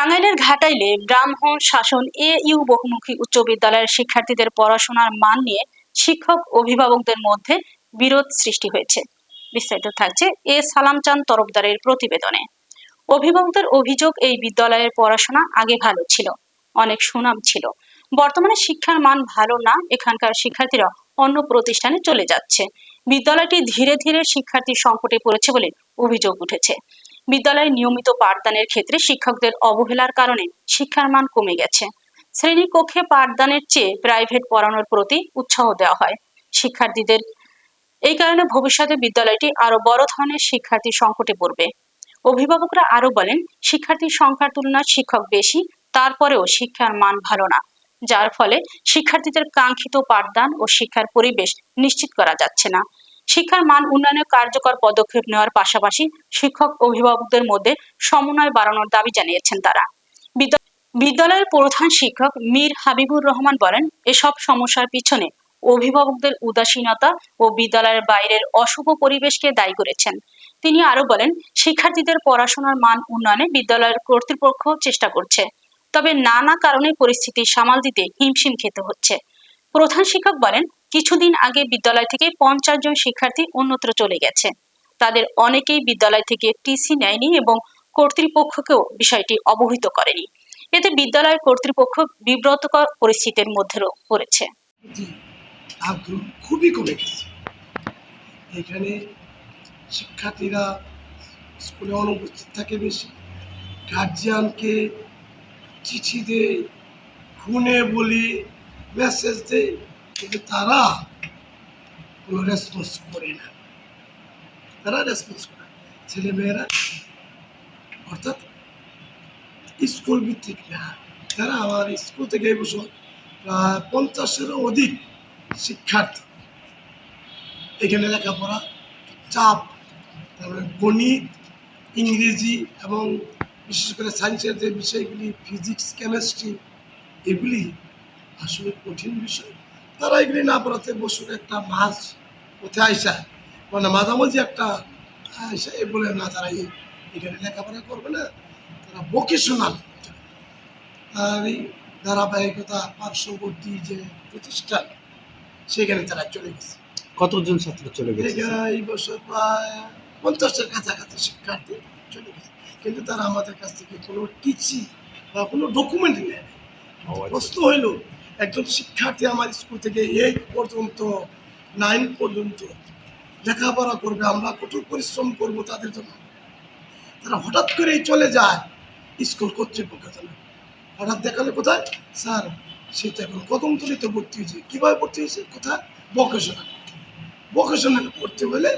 টাঙ্গাইলের ঘাটাইলে ব্রাহ্মণ শাসন ইউ বহুমুখী উচ্চ বিদ্যালয়ের শিক্ষার্থীদের পড়াশোনার মান নিয়ে শিক্ষক অভিভাবকদের মধ্যে বিরোধ সৃষ্টি হয়েছে। বিস্তারিত থাকছে সালাম চাঁদ তরফদারের প্রতিবেদনে। অভিভাবকদের অভিযোগ, এই বিদ্যালয়ের পড়াশোনা আগে ভালো ছিল, অনেক সুনাম ছিল, বর্তমানে শিক্ষার মান ভালো না, এখানকার শিক্ষার্থীরা অন্য প্রতিষ্ঠানে চলে যাচ্ছে। বিদ্যালয়টি ধীরে ধীরে শিক্ষার্থী সংকটে পড়েছে বলে অভিযোগ উঠেছে। বিদ্যালয়ে নিয়মিত পাঠদানের ক্ষেত্রে শিক্ষকদের অবহেলার কারণে শিক্ষার মান কমে গেছে। শ্রেণীকক্ষে পাঠদানের চেয়ে প্রাইভেট পড়ানোর প্রতি উৎসাহ দেওয়া হয় শিক্ষার্থীদের। এই কারণে ভবিষ্যতে বিদ্যালয়টি আরো বড় ধরনের শিক্ষার্থী সংকটে পড়বে। অভিভাবকরা আরো বলেন, শিক্ষার্থীর সংখ্যার তুলনায় শিক্ষক বেশি, তারপরেও শিক্ষার মান ভালো না, যার ফলে শিক্ষার্থীদের কাঙ্ক্ষিত পাঠদান ও শিক্ষার পরিবেশ নিশ্চিত করা যাচ্ছে না। শিক্ষার মান উন্নয়নে কার্যকর পদক্ষেপ নেওয়ার পাশাপাশি শিক্ষক অভিভাবকদের মধ্যে সমন্বয় বাড়ানোর দাবি জানিয়েছেন তারা। বিদ্যালয়ের প্রধান শিক্ষক মীর হাবিবুর রহমান বলেন, এসব সমস্যার পিছনে অভিভাবকদের উদাসীনতা ও বিদ্যালয়ের বাইরের অশুভ পরিবেশকে দায়ী করেছেন। তিনি আরো বলেন, শিক্ষার্থীদের পড়াশোনার মান উন্নয়নে বিদ্যালয়ের কর্তৃপক্ষ চেষ্টা করছে, তবে নানা কারণে পরিস্থিতি সামাল দিতে হিমশিম খেতে হচ্ছে। প্রধান শিক্ষক বলেন, কিছুদিন আগে বিদ্যালয় থেকে 50 জন শিক্ষার্থী অন্যত্র চলে গেছে। তাদের অনেকেই বিদ্যালয় থেকে টিসি নেয়নি এবং কর্তৃপক্ষকেও বিষয়টি অবহিত করেনি। এতে বিদ্যালয় কর্তৃপক্ষ বিব্রতকর পরিস্থিতির মধ্যে পড়েছে। আগ্রহ খুবই কমে গেছে। এখানে শিক্ষার্থীরা স্কুলে অনুপস্থিত থাকে বেশি, গার্জিয়ানকে চিঠি দেয়, ফোনে বলি, মেসেজ দেয়, কিন্তু তারা কোনো রেসপন্স করে না। ছেলেমেয়েরা অর্থাৎ স্কুল ভিত্তিক না। তারা আমার স্কুল থেকে এই বছর প্রায় 50-এরও অধিক শিক্ষার্থী এখানে লেখাপড়া চাপ, তারপরে গণিত, ইংরেজি এবং বিশেষ করে সায়েন্সের যে বিষয়গুলি, ফিজিক্স, কেমিস্ট্রি, এগুলি আসলে কঠিন বিষয়। তারা এগুলি না পড়াতে বছরে একটা মাস কোথায় আইসা, মানে মাঝামাঝি একটা আইসা এ বলে না, তারা এখানে লেখাপড়া করবে না, তারা ভোকেশনাল আর এই ধারাবাহিকতা পার্শ্ববর্তী যে প্রতিষ্ঠান সেখানে তারা চলে গেছে। কতজন ছাত্র চলে গেছে? এই বছর প্রায় 50-এর কাছাকাছি শিক্ষার্থী চলে গেছে, কিন্তু তারা আমাদের কাছ থেকে কোনো টিচি বা কোনো ডকুমেন্ট নেয়। প্রশ্ন হইল, একজন শিক্ষার্থী আমার স্কুল থেকে 8 পর্যন্ত 9 পর্যন্ত লেখাপড়া করবে, আমরা কঠোর পরিশ্রম করব তাদের জন্য, তারা হঠাৎ করেই চলে যায় স্কুল কর্তৃপক্ষ জানে। হঠাৎ দেখালে কোথায়, স্যার সেটা এখন কদমতলিতে ভর্তি হয়েছে। কীভাবে ভর্তি হয়েছে, কোথায়, ভোকেশনাল পড়তে হলে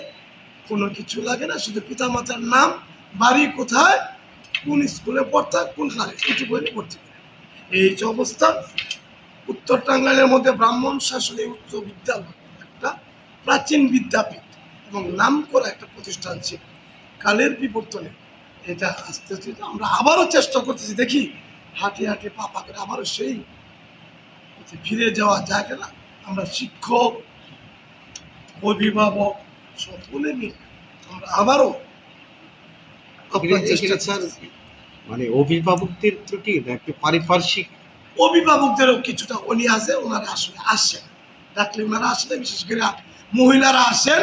কোনো কিছু লাগে না, শুধু পিতামাতার নাম, বাড়ি কোথায়, কোন স্কুলে পড়তে, কোন ক্লাসে, এইটুকু হলে ভর্তি করে। এই যে অবস্থা, উত্তর টাঙ্গাইলের মধ্যে ব্রাহ্মণ শাসনে উচ্চ বিদ্যালয় একটা প্রাচীন বিদ্যাপীঠ এবং নাম করা একটা প্রতিষ্ঠান ছিল। কালের বিবর্তনে এটা আস্তে আস্তে আমরা আবারও চেষ্টা করতেছি, দেখি হাঁটে হাঁটে পা করে আবারও সেই ফিরে যাওয়া যায় কিনা। আমরা শিক্ষক, অভিভাবক সকলে মিলে আমরা আবারও মানে অভিভাবকদের ত্রুটি নাকি পারিপার্শ্বিক? অভিভাবকদেরও কিছুটা উনি আছে, ওনারা আসলে আসেন, ডাকলে ওনারা আসলে, বিশেষ করে মহিলারা আসেন।